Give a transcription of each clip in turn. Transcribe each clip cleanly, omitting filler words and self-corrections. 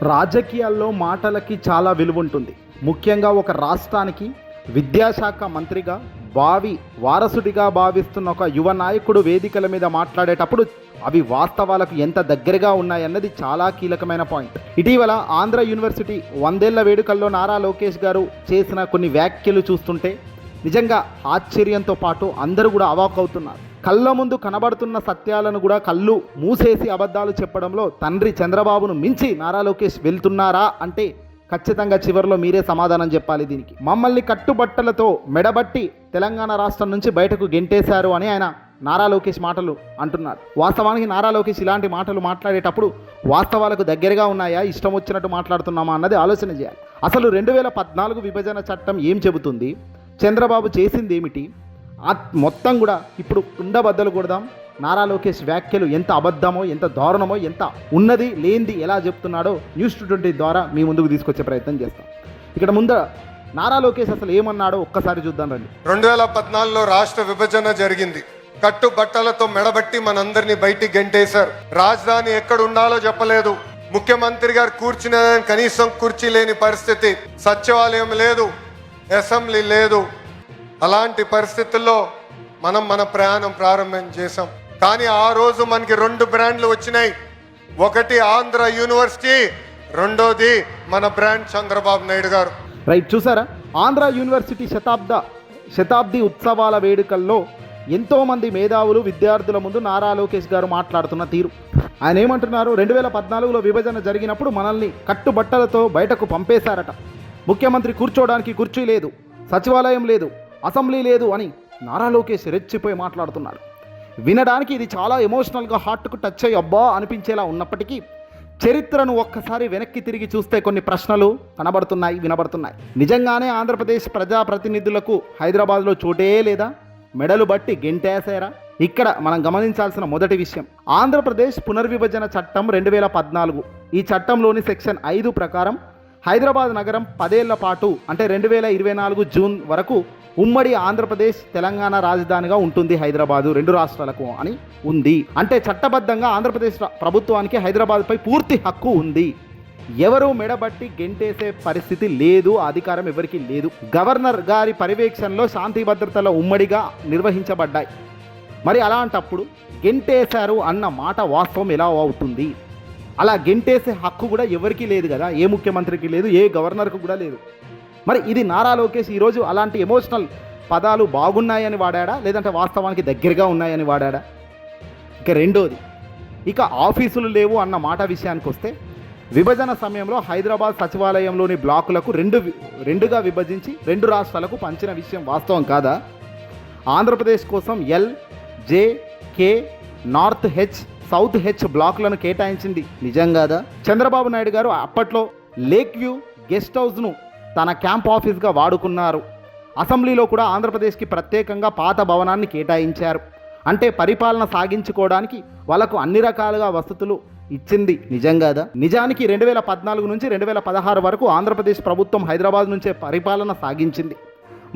రాజకీయాల్లో మాటలకి చాలా విలువ ఉంటుంది. ముఖ్యంగా ఒక రాష్ట్రానికి విద్యాశాఖ మంత్రిగా భావి వారసుడిగా భావిస్తున్న ఒక యువ నాయకుడు వేదికల మీద మాట్లాడేటప్పుడు అవి వాస్తవాలకు ఎంత దగ్గరగా ఉన్నాయన్నది చాలా కీలకమైన పాయింట్. ఇటీవల ఆంధ్ర యూనివర్సిటీ 100ేళ్ల వేడుకల్లో నారా లోకేష్ గారు చేసిన కొన్ని వ్యాఖ్యలు చూస్తుంటే నిజంగా ఆశ్చర్యంతో పాటు అందరూ కూడా అవాక్కవుతున్నారు. కళ్ళ ముందు కనబడుతున్న సత్యాలను కూడా కళ్ళు మూసేసి అబద్ధాలు చెప్పడంలో తండ్రి చంద్రబాబును మించి నారా లోకేష్ వెళ్తున్నారా అంటే ఖచ్చితంగా చివరిలో మీరే సమాధానం చెప్పాలి. దీనికి మమ్మల్ని కట్టుబట్టలతో మెడబట్టి తెలంగాణ రాష్ట్రం నుంచి బయటకు గెంటేశారు అని ఆయన నారా లోకేష్ మాటలు అంటున్నారు. వాస్తవానికి నారా లోకేష్ ఇలాంటి మాటలు మాట్లాడేటప్పుడు వాస్తవాలకు దగ్గరగా ఉన్నాయా, ఇష్టం వచ్చినట్టు మాట్లాడుతున్నామా అన్నది ఆలోచన చేయాలి. అసలు 2014 విభజన చట్టం ఏం చెబుతుంది, చంద్రబాబు చేసింది ఏమిటి, మొత్తం కూడా ఇప్పుడు కుండబద్దలు కొడదాం. నారా లోకేష్ వ్యాఖ్యలు ఎంత అబద్ధమో, ఎంత దారుణమో, ఎంత ఉన్నది లేనిది ఎలా చెప్తున్నాడో న్యూస్ 220 ద్వారా మీ ముందుకు తీసుకొచ్చే ప్రయత్నం చేస్తాం. ఇక్కడ ముందర నారా లోకేష్ అసలు ఏమన్నాడో ఒక్కసారి చూద్దాం రండి. 2014లో రాష్ట్ర విభజన జరిగింది. కట్టుబట్టలతో మెడబట్టి మనందరినీ బయటికి గెంటేశారు. రాజధాని ఎక్కడ ఉండాలో చెప్పలేదు. ముఖ్యమంత్రి గారు కూర్చునే కనీసం కుర్చీ లేని పరిస్థితి. సచివాలయం లేదు, అసెంబ్లీ లేదు. అలాంటి పరిస్థితుల్లో మనం మన ప్రయాణం ప్రారంభం చేశాం. కానీ ఆ రోజు మనకి 2 బ్రాండ్లు వచ్చినాయి. ఒకటి ఆంధ్ర యూనివర్సిటీ, రెండోది మన బ్రాండ్ చంద్రబాబు నాయుడు గారు. రైట్, చూసారా? ఆంధ్ర యూనివర్సిటీ శతాబ్ది ఉత్సవాల వేడుకల్లో ఎంతోమంది మేధావులు విద్యార్థుల ముందు నారా లోకేష్ గారు మాట్లాడుతున్న తీరు. ఆయన ఏమంటున్నారు? 2014లో విభజన జరిగినప్పుడు మనల్ని కట్టుబట్టలతో బయటకు పంపేశారట. ముఖ్యమంత్రి కూర్చోవడానికి కుర్చీ లేదు, సచివాలయం లేదు, అసెంబ్లీ లేదు అని నారా లోకేష్ రెచ్చిపోయి మాట్లాడుతున్నాడు. వినడానికి ఇది చాలా ఎమోషనల్గా హార్ట్కు టచ్ అయ్యి అబ్బా అనిపించేలా ఉన్నప్పటికీ చరిత్రను ఒక్కసారి వెనక్కి తిరిగి చూస్తే కొన్ని ప్రశ్నలు కనబడుతున్నాయి, వినబడుతున్నాయి. నిజంగానే ఆంధ్రప్రదేశ్ ప్రజాప్రతినిధులకు హైదరాబాద్లో చోటే లేదా? మెడలు బట్టి గెంటేశారా? ఇక్కడ మనం గమనించాల్సిన మొదటి విషయం, ఆంధ్రప్రదేశ్ పునర్విభజన చట్టం 2014. ఈ చట్టంలోని సెక్షన్ 5 ప్రకారం హైదరాబాద్ నగరం 10 ఏళ్ల పాటు అంటే 2024 జూన్ వరకు ఉమ్మడి ఆంధ్రప్రదేశ్ తెలంగాణ రాజధానిగా ఉంటుంది హైదరాబాదు 2 రాష్ట్రాలకు అని ఉంది. అంటే చట్టబద్ధంగా ఆంధ్రప్రదేశ్ ప్రభుత్వానికి హైదరాబాద్పై పూర్తి హక్కు ఉంది. ఎవరు మెడబట్టి గెంటేసే పరిస్థితి లేదు, అధికారం ఎవరికి లేదు. గవర్నర్ గారి పర్యవేక్షణలో శాంతి భద్రతల ఉమ్మడిగా నిర్వహించబడ్డాయి. మరి అలాంటప్పుడు గెంటేశారు అన్న మాట వాస్తవం ఎలా అవుతుంది? అలా గెంటేసే హక్కు కూడా ఎవరికి లేదు కదా, ఏ ముఖ్యమంత్రికి లేదు, ఏ గవర్నర్కు కూడా లేదు. మరి ఇది నారా లోకేష్ ఈరోజు అలాంటి ఎమోషనల్ పదాలు బాగున్నాయని వాడాడా, లేదంటే వాస్తవానికి దగ్గరగా ఉన్నాయని వాడాడా? ఇక రెండోది, ఇక ఆఫీసులు లేవు అన్న మాట విషయానికి వస్తే విభజన సమయంలో హైదరాబాద్ సచివాలయంలోని బ్లాకులకు రెండుగా విభజించి 2 రాష్ట్రాలకు పంచిన విషయం వాస్తవం కాదా? ఆంధ్రప్రదేశ్ కోసం L, J, K, north H, south H బ్లాకులను కేటాయించింది నిజం కాదా? చంద్రబాబు నాయుడు గారు అప్పట్లో లేక్ వ్యూ గెస్ట్ హౌస్ను తన క్యాంప్ ఆఫీస్గా వాడుకున్నారు. అసెంబ్లీలో కూడా ఆంధ్రప్రదేశ్కి ప్రత్యేకంగా పాత భవనాన్ని కేటాయించారు. అంటే పరిపాలన సాగించుకోవడానికి వాళ్ళకు అన్ని రకాలుగా వసతులు ఇచ్చింది నిజం కాదా? నిజానికి 2014 నుంచి 2016 వరకు ఆంధ్రప్రదేశ్ ప్రభుత్వం హైదరాబాద్ నుంచే పరిపాలన సాగించింది.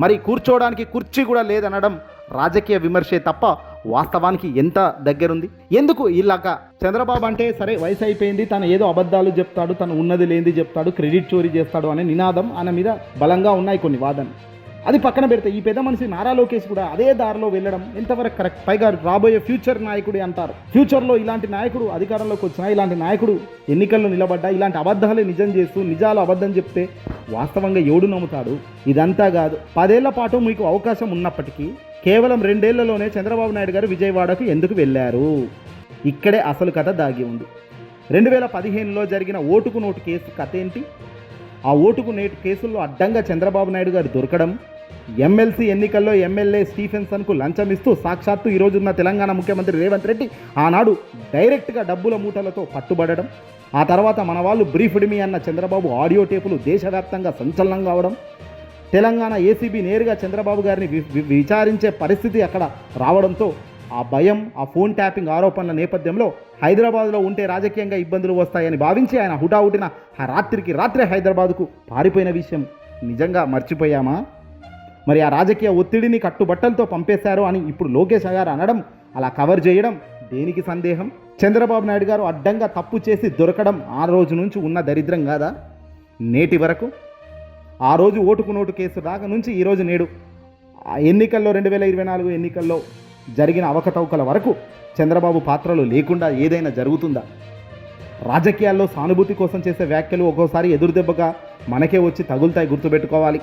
మరి కూర్చోవడానికి కుర్చీ కూడా లేదనడం రాజకీయ విమర్శే తప్ప వాస్తవానికి ఎంత దగ్గరుంది? ఎందుకు ఇలాగా చంద్రబాబు అంటే సరే వయసు అయిపోయింది, తను ఏదో అబద్ధాలు చెప్తాడు, తను ఉన్నది లేనిది చెప్తాడు, క్రెడిట్ చోరీ చేస్తాడు అనే నినాదం ఆయన మీద బలంగా ఉన్నాయి కొన్ని వాదనలు. అది పక్కన పెడితే ఈ పెద్ద మనిషి నారా లోకేష్ కూడా అదే దారిలో వెళ్ళడం ఎంతవరకు కరెక్ట్? పైగా రాబోయే ఫ్యూచర్ నాయకుడు అంటారు. ఫ్యూచర్లో ఇలాంటి నాయకుడు అధికారంలోకి వచ్చినా, ఇలాంటి నాయకుడు ఎన్నికల్లో నిలబడ్డా, ఇలాంటి అబద్ధాలే నిజం చేస్తూ నిజాలు అబద్ధం చెప్తే వాస్తవంగా ఎవడు నమ్ముతాడు? ఇదంతా కాదు. 10 ఏళ్ల పాటు మీకు అవకాశం ఉన్నప్పటికీ కేవలం 2 ఏళ్లలోనే చంద్రబాబు నాయుడు గారు విజయవాడకు ఎందుకు వెళ్ళారు? ఇక్కడే అసలు కథ దాగి ఉంది. 2015లో జరిగిన ఓటుకు నోటు కేసు కథ ఏంటి? ఆ ఓటుకు నోటు కేసుల్లో అడ్డంగా చంద్రబాబు నాయుడు గారు దొరకడం, ఎమ్మెల్సీ ఎన్నికల్లో ఎమ్మెల్యే స్టీఫెన్సన్కు లంచం ఇస్తూ సాక్షాత్తు ఈరోజున్న తెలంగాణ ముఖ్యమంత్రి రేవంత్ రెడ్డి ఆనాడు డైరెక్ట్గా డబ్బుల మూటలతో పట్టుబడడం, ఆ తర్వాత మన వాళ్ళు బ్రీఫ్డ్ మీ అన్న చంద్రబాబు ఆడియో టేపులు దేశవ్యాప్తంగా సంచలనం కావడం, తెలంగాణ ఏసీబీ నేరుగా చంద్రబాబు గారిని విచారించే పరిస్థితి అక్కడ రావడంతో ఆ భయం, ఆ ఫోన్ ట్యాపింగ్ ఆరోపణల నేపథ్యంలో హైదరాబాద్లో ఉంటే రాజకీయంగా ఇబ్బందులు వస్తాయని భావించి ఆయన హుటాహుటిన ఆ రాత్రే హైదరాబాద్కు పారిపోయిన విషయం నిజంగా మర్చిపోయామా? మరి ఆ రాజకీయ ఒత్తిడిని కట్టుబట్టలతో పంపేశారు అని ఇప్పుడు లోకేష్ గారు అనడం, అలా కవర్ చేయడం దేనికి సందేహం? చంద్రబాబు నాయుడు గారు అడ్డంగా తప్పు చేసి దొరకడం ఆ రోజు నుంచి ఉన్న దరిద్రం కాదా నేటి వరకు? ఆ రోజు ఓటుకు నోటు కేసు దాకా నుంచి ఈరోజు నేడు ఆ ఎన్నికల్లో 2024 ఎన్నికల్లో జరిగిన అవకతవకల వరకు చంద్రబాబు పాత్రలు లేకుండా ఏదైనా జరుగుతుందా? రాజకీయాల్లో సానుభూతి కోసం చేసే వ్యాఖ్యలు ఒక్కోసారి ఎదురుదెబ్బగా మనకే వచ్చి తగులుతాయి, గుర్తుపెట్టుకోవాలి.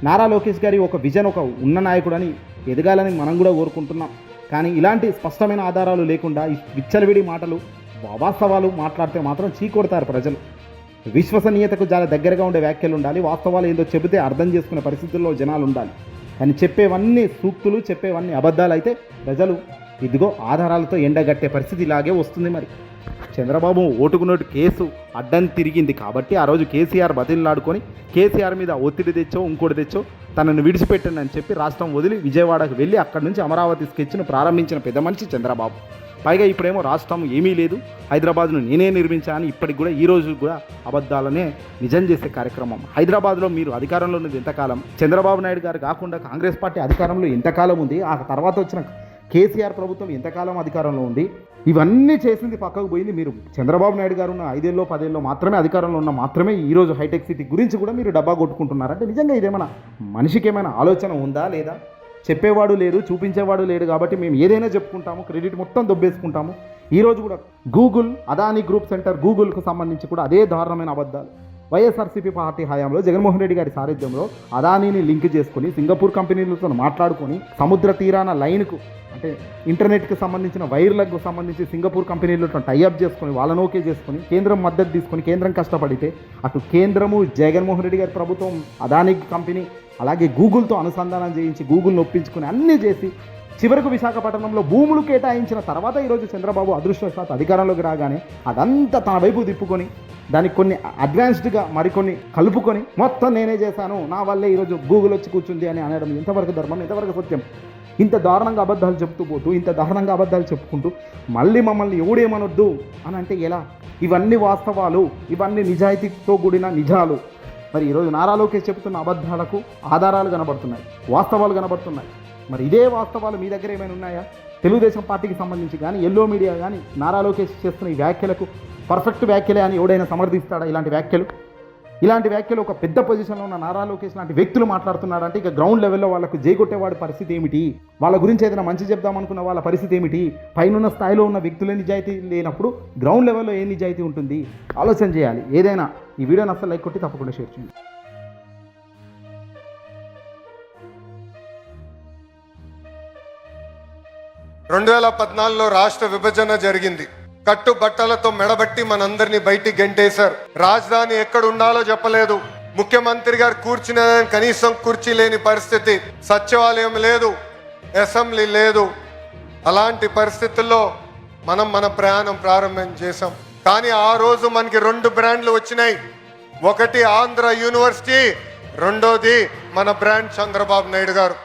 నారా లోకేష్ గారి ఒక విజన్, ఒక ఉన్న నాయకుడని ఎదగాలని మనం కూడా కోరుకుంటున్నాం. కానీ ఇలాంటి స్పష్టమైన ఆధారాలు లేకుండా ఈ విచ్చలవిడి మాటలు, వాస్తవాలు మాట్లాడితే మాత్రం చీకొడతారు ప్రజలు. విశ్వసనీయతకు చాలా దగ్గరగా ఉండే వ్యాఖ్యలు ఉండాలి. వాస్తవాలు ఏందో చెబితే అర్థం చేసుకునే పరిస్థితుల్లో జనాలు ఉండాలి. కానీ చెప్పేవన్నీ సూక్తులు, చెప్పేవన్నీ అబద్ధాలు అయితే ప్రజలు ఇదిగో ఆధారాలతో ఎండగట్టే పరిస్థితి ఇలాగే వస్తుంది. మరి చంద్రబాబు ఓటుకు నోటు కేసు అడ్డం తిరిగింది కాబట్టి ఆ రోజు కేసీఆర్ బతిలాడుకొని కేసీఆర్ మీద ఒత్తిడి తెచ్చో ఇంకోటి తెచ్చో తనను విడిచిపెట్టండి అని చెప్పి రాష్ట్రం వదిలి విజయవాడకు వెళ్ళి అక్కడి నుంచి అమరావతి స్కెచ్ను ప్రారంభించిన పెద్ద మనిషి చంద్రబాబు. పైగా ఇప్పుడేమో రాష్ట్రం ఏమీ లేదు, హైదరాబాద్ను నేనే నిర్మించాను, ఇప్పటికి కూడా ఈ రోజు కూడా అబద్ధాలనే నిజం చేసే కార్యక్రమం. హైదరాబాద్లో మీరు అధికారంలో ఉన్నది ఎంతకాలం? చంద్రబాబు నాయుడు గారు కాకుండా కాంగ్రెస్ పార్టీ అధికారంలో ఎంతకాలం ఉంది? ఆ తర్వాత వచ్చిన కేసీఆర్ ప్రభుత్వం ఎంతకాలం అధికారంలో ఉంది? ఇవన్నీ చేసింది పక్కకు పోయింది మీరు. చంద్రబాబు నాయుడు గారు ఉన్న 5 ఏళ్ళలో 10 ఏళ్ళలో మాత్రమే అధికారంలో ఉన్న మాత్రమే ఈరోజు హైటెక్ సిటీ గురించి కూడా మీరు డబ్బా కొట్టుకుంటున్నారంటే నిజంగా ఇదేమైనా మనిషికి ఏమైనా ఆలోచన ఉందా లేదా? చెప్పేవాడు లేడు, చూపించేవాడు లేడు కాబట్టి మేము ఏదైనా చెప్పుకుంటాము, క్రెడిట్ మొత్తం దొబ్బేసుకుంటాము. ఈరోజు కూడా గూగుల్, అదానీ గ్రూప్ సెంటర్ గూగుల్కు సంబంధించి కూడా అదే దారుణమైన అబద్ధాలు. వైఎస్ఆర్సీపీ పార్టీ హయాంలో జగన్మోహన్ రెడ్డి గారి సారథ్యంలో అదానీని లింక్ చేసుకొని సింగపూర్ కంపెనీలతో మాట్లాడుకొని సముద్ర తీరాన లైన్కు అంటే ఇంటర్నెట్కి సంబంధించిన వైర్లకు సంబంధించి సింగపూర్ కంపెనీలతో టైఅప్ చేసుకొని వాళ్ళని ఓకే చేసుకొని కేంద్రం మద్దతు తీసుకొని కేంద్రం కష్టపడితే అటు కేంద్రము జగన్మోహన్ రెడ్డి గారి ప్రభుత్వం అదానీ కంపెనీ అలాగే గూగుల్తో అనుసంధానం చేయించి గూగుల్ని ఒప్పించుకొని అన్నీ చేసి చివరకు విశాఖపట్నంలో భూములు కేటాయించిన తర్వాత ఈరోజు చంద్రబాబు అదృష్టవశాత్తు అధికారంలోకి రాగానే అదంతా తన వైపు తిప్పుకొని దానికి కొన్ని అడ్వాన్స్డ్గా మరికొన్ని కలుపుకొని మొత్తం నేనే చేశాను, నా వల్లే ఈరోజు గూగుల్ వచ్చి కూర్చుంది అని అనడం ఎంతవరకు ధర్మం, ఎంతవరకు సత్యం? ఇంత దారుణంగా అబద్ధాలు చెప్తూ పోతూ ఇంత దారుణంగా అబద్ధాలు చెప్పుకుంటూ మళ్ళీ మమ్మల్ని ఎవడేమనొద్దు అని అంటే ఎలా? ఇవన్నీ వాస్తవాలు, ఇవన్నీ నిజాయితీతో కూడిన నిజాలు. మరి ఈరోజు నారా లోకేష్ చెబుతున్న అబద్ధాలకు ఆధారాలు కనబడుతున్నాయి, వాస్తవాలు కనబడుతున్నాయి. మరి ఇదే వాస్తవాలు మీ దగ్గర ఏమైనా ఉన్నాయా? తెలుగుదేశం పార్టీకి సంబంధించి కానీ ఎల్లో మీడియా కానీ నారా లోకేష్ చేస్తున్న ఈ వ్యాఖ్యలకు పర్ఫెక్ట్ వ్యాఖ్యలే అని ఎవడైనా సమర్థిస్తాడా? ఇలాంటి వ్యాఖ్యలు ఒక పెద్ద పొజిషన్లో ఉన్న నారా లోకేష్ లాంటి వ్యక్తులు మాట్లాడుతున్నారంటే ఇక గ్రౌండ్ లెవెల్లో వాళ్ళకు జైకొట్టేవాడి పరిస్థితి ఏమిటి? వాళ్ళ గురించి ఏదైనా మంచి చెప్దామనుకున్న వాళ్ళ పరిస్థితి ఏమిటి? పైన స్థాయిలో ఉన్న వ్యక్తులే నిజాయితీ లేనప్పుడు గ్రౌండ్ లెవెల్లో ఏ నిజాయితీ ఉంటుంది? ఆలోచన చేయాలి. ఏదైనా ఈ వీడియోని అసలు లైక్ కొట్టి తప్పకుండా షేర్ చేయండి. 2014లో రాష్ట్ర విభజన జరిగింది. కట్టుబట్టలతో మెడబట్టి మనందరినీ బయటికి గెంటేశారు. రాజధాని ఎక్కడ ఉండాలో చెప్పలేదు. ముఖ్యమంత్రి గారు కూర్చున్న కనీసం కుర్చీ లేని పరిస్థితి. సచివాలయం లేదు, అసెంబ్లీ లేదు. అలాంటి పరిస్థితుల్లో మనం మన ప్రయాణం ప్రారంభం చేశాం. కానీ ఆ రోజు మనకి 2 బ్రాండ్లు వచ్చినాయి. ఒకటి ఆంధ్ర యూనివర్సిటీ, రెండోది మన బ్రాండ్ చంద్రబాబు నాయుడు గారు.